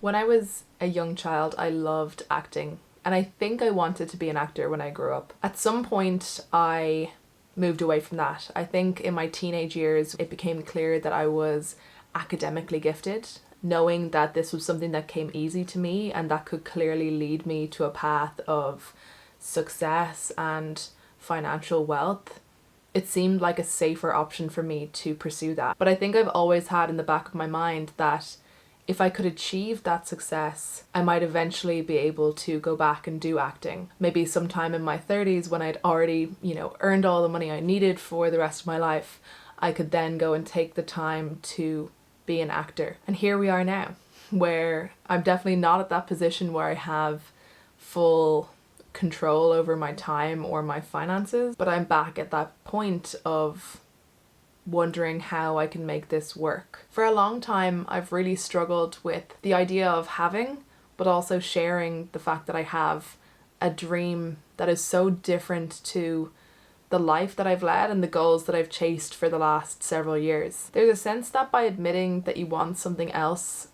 When I was a young child, I loved acting, and I think I wanted to be an actor when I grew up. At some point, I moved away from that. I think in my teenage years, it became clear that I was academically gifted, knowing that this was something that came easy to me and that could clearly lead me to a path of success and financial wealth. It seemed like a safer option for me to pursue that. But I think I've always had in the back of my mind that if I could achieve that success, I might eventually be able to go back and do acting. Maybe sometime in my 30s when I'd already, earned all the money I needed for the rest of my life, I could then go and take the time to be an actor. And here we are now, where I'm definitely not at that position where I have full control over my time or my finances, but I'm back at that point of wondering how I can make this work. For a long time, I've really struggled with the idea of having, but also sharing the fact that I have a dream that is so different to the life that I've led and the goals that I've chased for the last several years. There's a sense that by admitting that you want something else,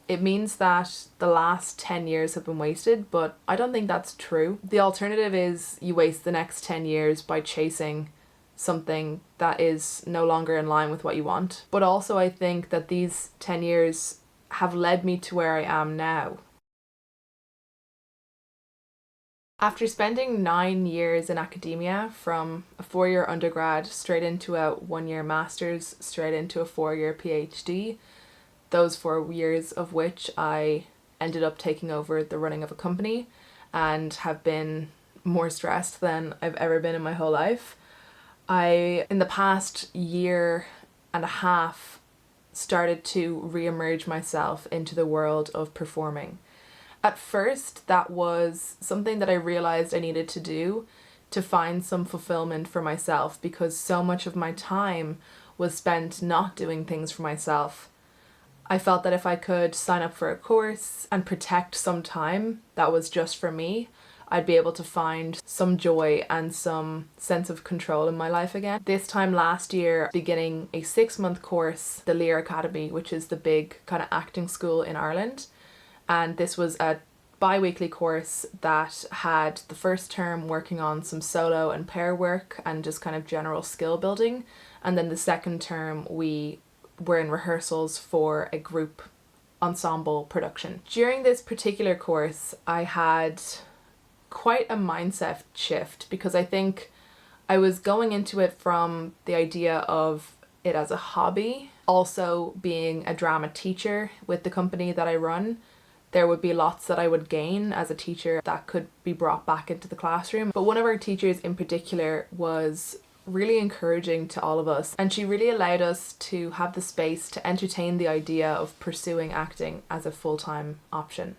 it means that the last 10 years have been wasted, but I don't think that's true. The alternative is you waste the next 10 years by chasing something that is no longer in line with what you want. But also I think that these 10 years have led me to where I am now. After spending 9 years in academia, from a 4-year undergrad straight into a 1-year master's, straight into a 4-year PhD, those 4 years of which I ended up taking over the running of a company and have been more stressed than I've ever been in my whole life. I, in the past year and a half, started to re-emerge myself into the world of performing. At first, that was something that I realized I needed to do to find some fulfillment for myself, because so much of my time was spent not doing things for myself. I felt that if I could sign up for a course and protect some time that was just for me, I'd be able to find some joy and some sense of control in my life again. This time last year, beginning a 6-month course, the Lear Academy, which is the big kind of acting school in Ireland. And this was a bi-weekly course that had the first term working on some solo and pair work and just kind of general skill building. And then the second term, we were in rehearsals for a group ensemble production. During this particular course, I had quite a mindset shift, because I think I was going into it from the idea of it as a hobby. Also being a drama teacher with the company that I run, there would be lots that I would gain as a teacher that could be brought back into the classroom. But one of our teachers in particular was really encouraging to all of us, and she really allowed us to have the space to entertain the idea of pursuing acting as a full-time option.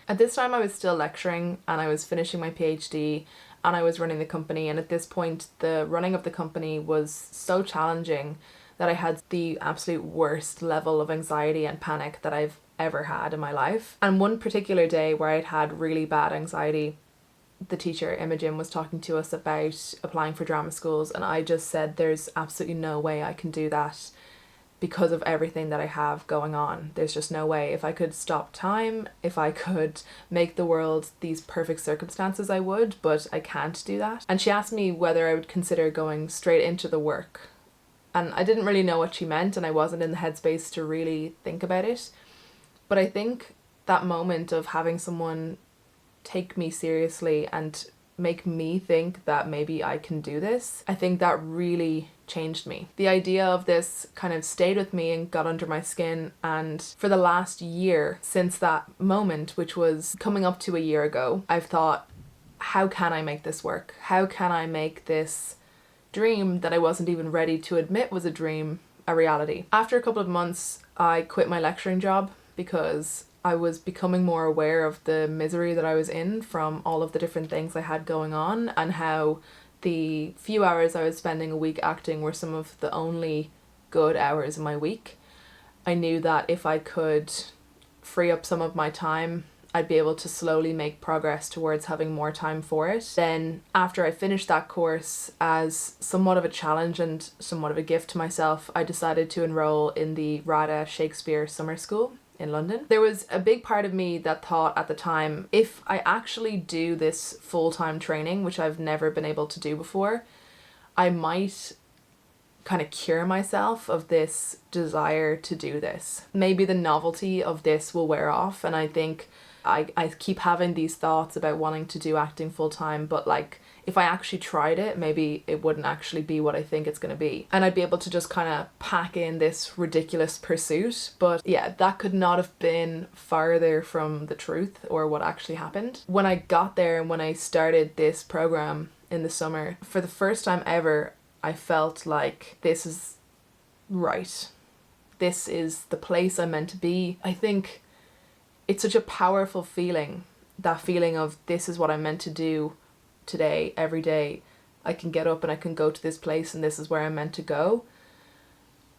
At this time I was still lecturing and I was finishing my PhD and I was running the company, and at this point the running of the company was so challenging that I had the absolute worst level of anxiety and panic that I've ever had in my life. And one particular day where I'd had really bad anxiety, the teacher Imogen was talking to us about applying for drama schools, and I just said there's absolutely no way I can do that because of everything that I have going on. There's just no way. If I could stop time, if I could make the world these perfect circumstances, I would, but I can't do that. And she asked me whether I would consider going straight into the work. And I didn't really know what she meant, and I wasn't in the headspace to really think about it. But I think that moment of having someone take me seriously and make me think that maybe I can do this, I think that really changed me. The idea of this kind of stayed with me and got under my skin, and for the last year since that moment, which was coming up to a year ago, I've thought, how can I make this work? How can I make this dream that I wasn't even ready to admit was a dream a reality? After a couple of months, I quit my lecturing job because I was becoming more aware of the misery that I was in from all of the different things I had going on, and how the few hours I was spending a week acting were some of the only good hours in my week. I knew that if I could free up some of my time, I'd be able to slowly make progress towards having more time for it. Then after I finished that course, as somewhat of a challenge and somewhat of a gift to myself, I decided to enroll in the RADA Shakespeare summer school. in London. There was a big part of me that thought at the time, if I actually do this full-time training, which I've never been able to do before, I might kind of cure myself of this desire to do this. Maybe the novelty of this will wear off, and I think I keep having these thoughts about wanting to do acting full-time, but like if I actually tried it, maybe it wouldn't actually be what I think it's going to be. And I'd be able to just kind of pack in this ridiculous pursuit. But yeah, that could not have been farther from the truth or what actually happened. When I got there and when I started this program in the summer, for the first time ever, I felt like this is right. This is the place I'm meant to be. I think it's such a powerful feeling, that feeling of this is what I'm meant to do today, every day. I can get up and I can go to this place and this is where I'm meant to go.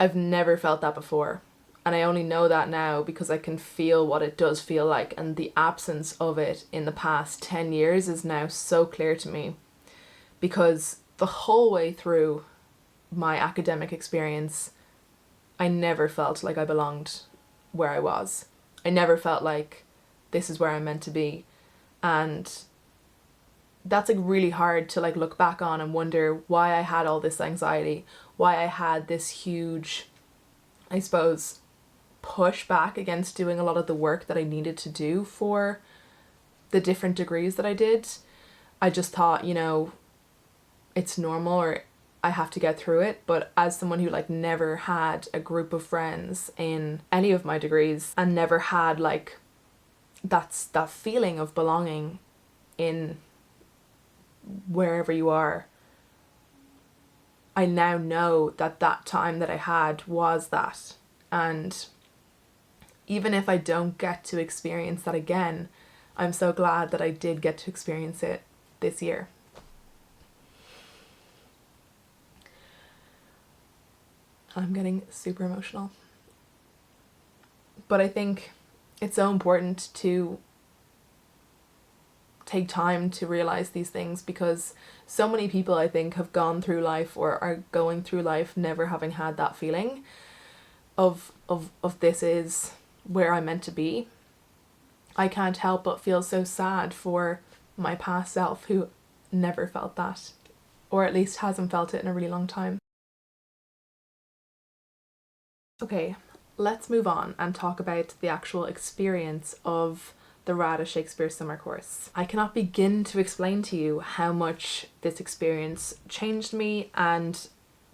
I've never felt that before. And I only know that now because I can feel what it does feel like. And the absence of it in the past 10 years is now so clear to me. Because the whole way through my academic experience, I never felt like I belonged where I was. I never felt like this is where I'm meant to be. And that's like really hard to like look back on and wonder why I had all this anxiety, why I had this huge, I suppose, push back against doing a lot of the work that I needed to do for the different degrees that I did. I just thought, you know, it's normal, or I have to get through it. But as someone who like never had a group of friends in any of my degrees and never had like that feeling of belonging in wherever you are, I now know that that time that I had was that. And even if I don't get to experience that again, I'm so glad that I did get to experience it this year. I'm getting super emotional. But I think it's so important to take time to realize these things, because so many people I think have gone through life or are going through life never having had that feeling of this is where I'm meant to be. I can't help but feel so sad for my past self who never felt that, or at least hasn't felt it in a really long time. Okay, let's move on and talk about the actual experience of the RADA Shakespeare summer course. I cannot begin to explain to you how much this experience changed me and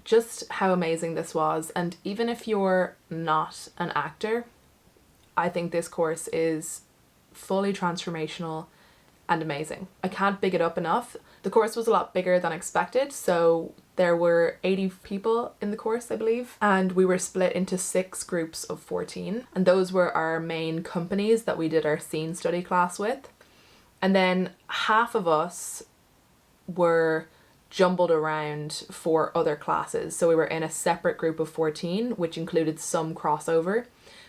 just how amazing this was. And even if you're not an actor, I think this course is fully transformational and amazing. I can't big it up enough. The course was a lot bigger than expected, so there were 80 people in the course, I believe, and we were split into 6 groups of 14, and those were our main companies that we did our scene study class with. And then half of us were jumbled around for other classes, so we were in a separate group of 14, which included some crossover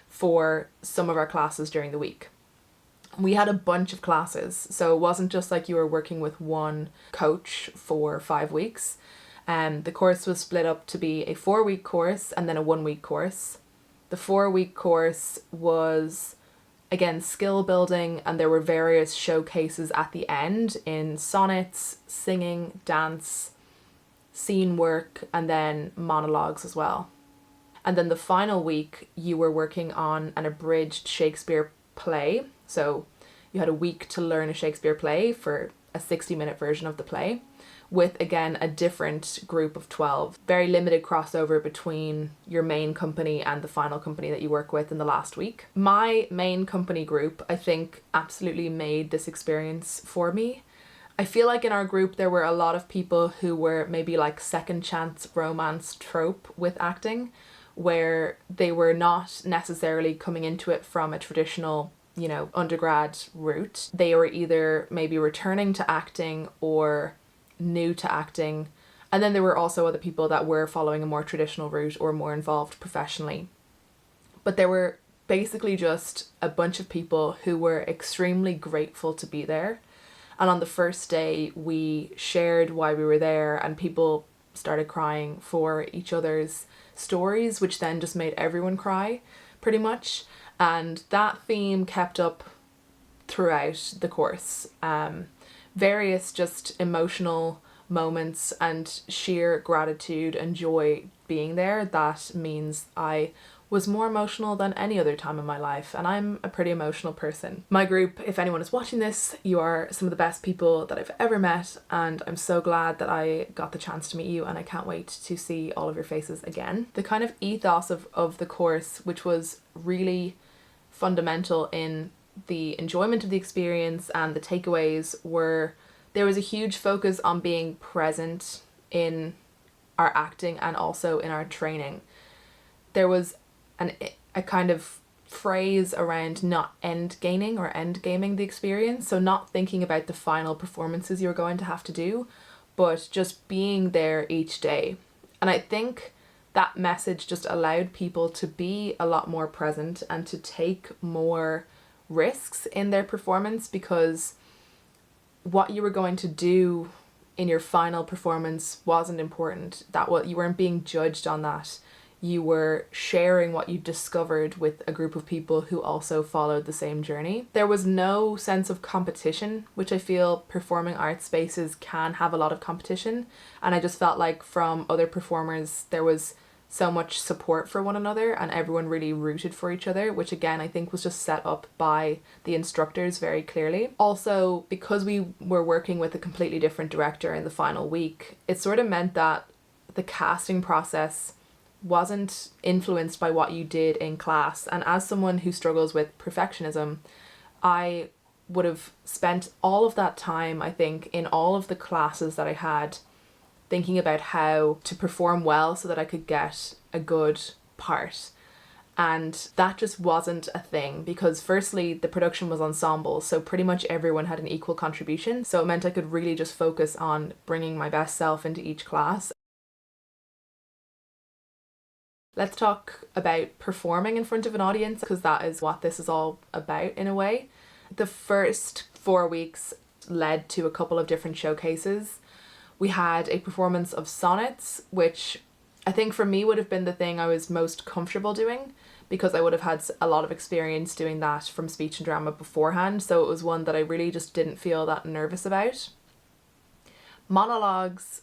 for some of our classes during the week. We had a bunch of classes, so it wasn't just like you were working with one coach for 5 weeks. The course was split up to be a 4-week course and then a 1-week course. The 4-week course was, again, skill building, and there were various showcases at the end in sonnets, singing, dance, scene work, and then monologues as well. And then the final week, you were working on an abridged Shakespeare play. So you had a week to learn a Shakespeare play for a 60-minute version of the play, with again a different group of 12. Very limited crossover between your main company and the final company that you work with in the last week. My main company group, I think, absolutely made this experience for me. I feel like in our group there were a lot of people who were maybe like second chance romance trope with acting, where they were not necessarily coming into it from a traditional, you know, undergrad route. They were either maybe returning to acting or new to acting. And then there were also other people that were following a more traditional route or more involved professionally. But there were basically just a bunch of people who were extremely grateful to be there. And on the first day, we shared why we were there, and people started crying for each other's stories, which then just made everyone cry pretty much. And that theme kept up throughout the course. Various just emotional moments and sheer gratitude and joy being there. That means I was more emotional than any other time in my life, and I'm a pretty emotional person. My group, if anyone is watching this, you are some of the best people that I've ever met, and I'm so glad that I got the chance to meet you, and I can't wait to see all of your faces again. The kind of ethos of the course, which was really fundamental in the enjoyment of the experience and the takeaways, were there was a huge focus on being present in our acting and also in our training. There was a kind of phrase around not end gaming the experience, so not thinking about the final performances you're going to have to do, but just being there each day. And I think that message just allowed people to be a lot more present and to take more risks in their performance, because what you were going to do in your final performance wasn't important. You weren't being judged on that. You were sharing what you discovered with a group of people who also followed the same journey. There was no sense of competition, which I feel performing arts spaces can have a lot of competition. And I just felt like from other performers, there was so much support for one another and everyone really rooted for each other, which again, I think was just set up by the instructors very clearly. Also, because we were working with a completely different director in the final week, it sort of meant that the casting process wasn't influenced by what you did in class. And as someone who struggles with perfectionism, I would have spent all of that time, I think, in all of the classes that I had, thinking about how to perform well so that I could get a good part. And that just wasn't a thing, because firstly, the production was ensemble, so pretty much everyone had an equal contribution. So it meant I could really just focus on bringing my best self into each class. Let's talk about performing in front of an audience, because that is what this is all about in a way. The first 4 weeks led to a couple of different showcases. We had a performance of sonnets, which I think for me would have been the thing I was most comfortable doing, because I would have had a lot of experience doing that from speech and drama beforehand. So it was one that I really just didn't feel that nervous about. Monologues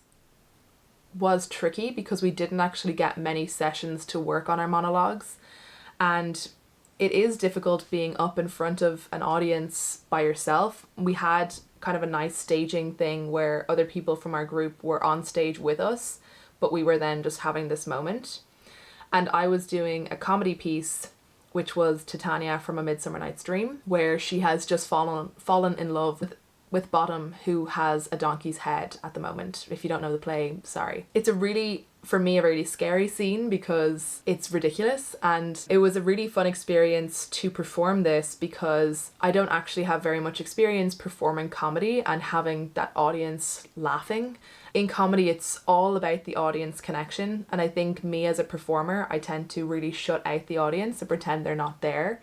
was tricky because we didn't actually get many sessions to work on our monologues, and it is difficult being up in front of an audience by yourself. We had kind of a nice staging thing where other people from our group were on stage with us, but we were then just having this moment. And I was doing a comedy piece, which was Titania from A Midsummer Night's Dream, where she has just fallen in love with Bottom, who has a donkey's head at the moment. If you don't know the play, sorry. It's for me, a really scary scene because it's ridiculous, and it was a really fun experience to perform this because I don't actually have very much experience performing comedy and having that audience laughing. In comedy, it's all about the audience connection, and I think me as a performer, I tend to really shut out the audience and pretend they're not there.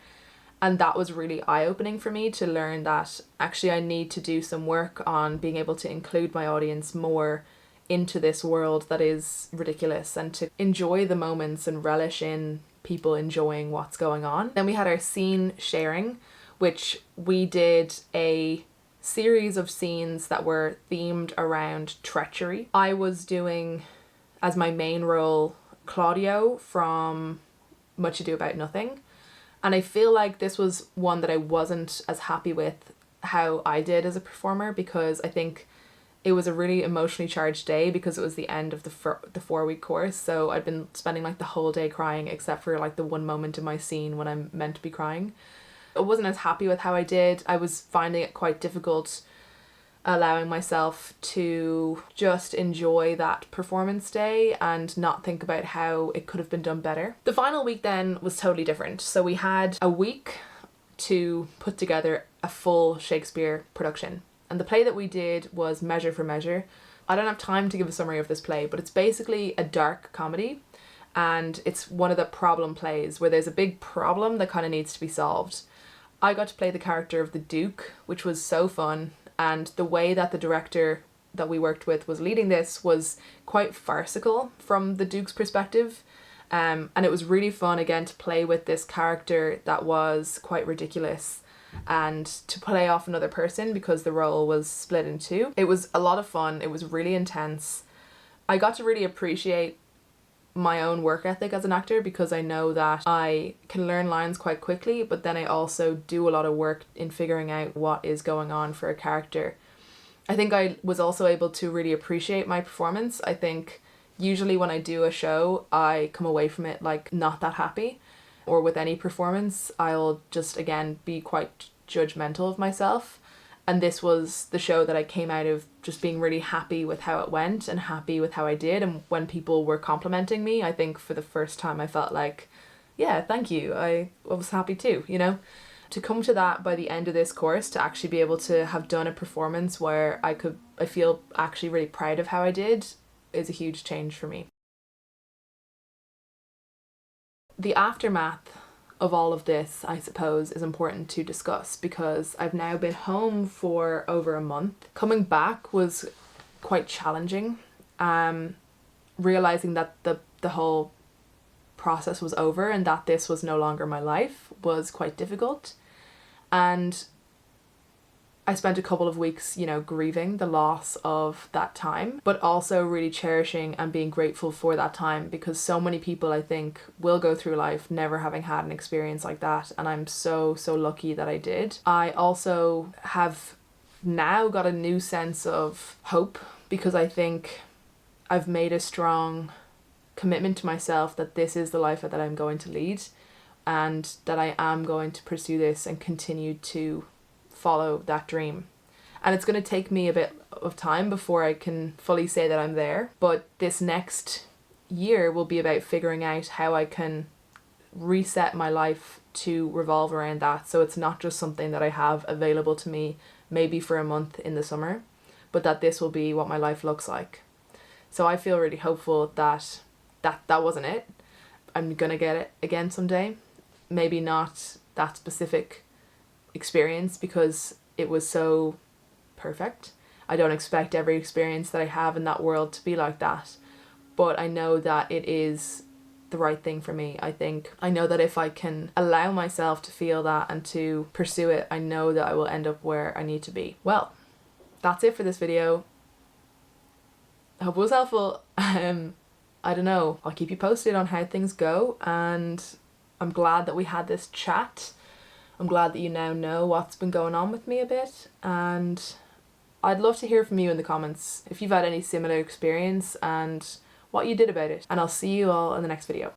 And that was really eye-opening for me to learn that actually I need to do some work on being able to include my audience more into this world that is ridiculous, and to enjoy the moments and relish in people enjoying what's going on. Then we had our scene sharing, which we did a series of scenes that were themed around treachery. I was doing, as my main role, Claudio from Much Ado About Nothing. And I feel like this was one that I wasn't as happy with how I did as a performer, because I think it was a really emotionally charged day because it was the end of the 4-week course. So I'd been spending like the whole day crying, except for like the one moment in my scene when I'm meant to be crying. I wasn't as happy with how I did. I was finding it quite difficult allowing myself to just enjoy that performance day and not think about how it could have been done better. The final week then was totally different. So we had a week to put together a full Shakespeare production. And the play that we did was Measure for Measure. I don't have time to give a summary of this play, but it's basically a dark comedy, and it's one of the problem plays where there's a big problem that kind of needs to be solved. I got to play the character of the Duke, which was so fun. And the way that the director that we worked with was leading this was quite farcical from the Duke's perspective. And it was really fun again to play with this character that was quite ridiculous and to play off another person because the role was split in two. It was a lot of fun. It was really intense. I got to really appreciate my own work ethic as an actor because I know that I can learn lines quite quickly, but then I also do a lot of work in figuring out what is going on for a character. I think I was also able to really appreciate my performance. I think usually when I do a show, I come away from it like not that happy, or with any performance, I'll just again be quite judgmental of myself. And this was the show that I came out of just being really happy with how it went and happy with how I did. And when people were complimenting me, I think for the first time I felt like, yeah, thank you. I was happy too, you know? To come to that by the end of this course, to actually be able to have done a performance where I feel actually really proud of how I did, is a huge change for me. The aftermath of all of this, I suppose, is important to discuss because I've now been home for over a month. Coming back was quite challenging. Realizing that the whole process was over and that this was no longer my life was quite difficult. And I spent a couple of weeks, you know, grieving the loss of that time, but also really cherishing and being grateful for that time because so many people, I think, will go through life never having had an experience like that. And I'm so lucky that I did. I also have now got a new sense of hope because I think I've made a strong commitment to myself that this is the life that I'm going to lead and that I am going to pursue this and continue to follow that dream. And it's going to take me a bit of time before I can fully say that I'm there, but this next year will be about figuring out how I can reset my life to revolve around that, so it's not just something that I have available to me maybe for a month in the summer, but that this will be what my life looks like. So I feel really hopeful that wasn't it. I'm gonna get it again someday. Maybe not that specific experience because it was so perfect. I don't expect every experience that I have in that world to be like that, but I know that it is the right thing for me. I know that if I can allow myself to feel that and to pursue it, I know that I will end up where I need to be. Well, that's it for this video. I hope it was helpful. I don't know, I'll keep you posted on how things go, and I'm glad that we had this chat. I'm glad that you now know what's been going on with me a bit, and I'd love to hear from you in the comments if you've had any similar experience and what you did about it. And I'll see you all in the next video.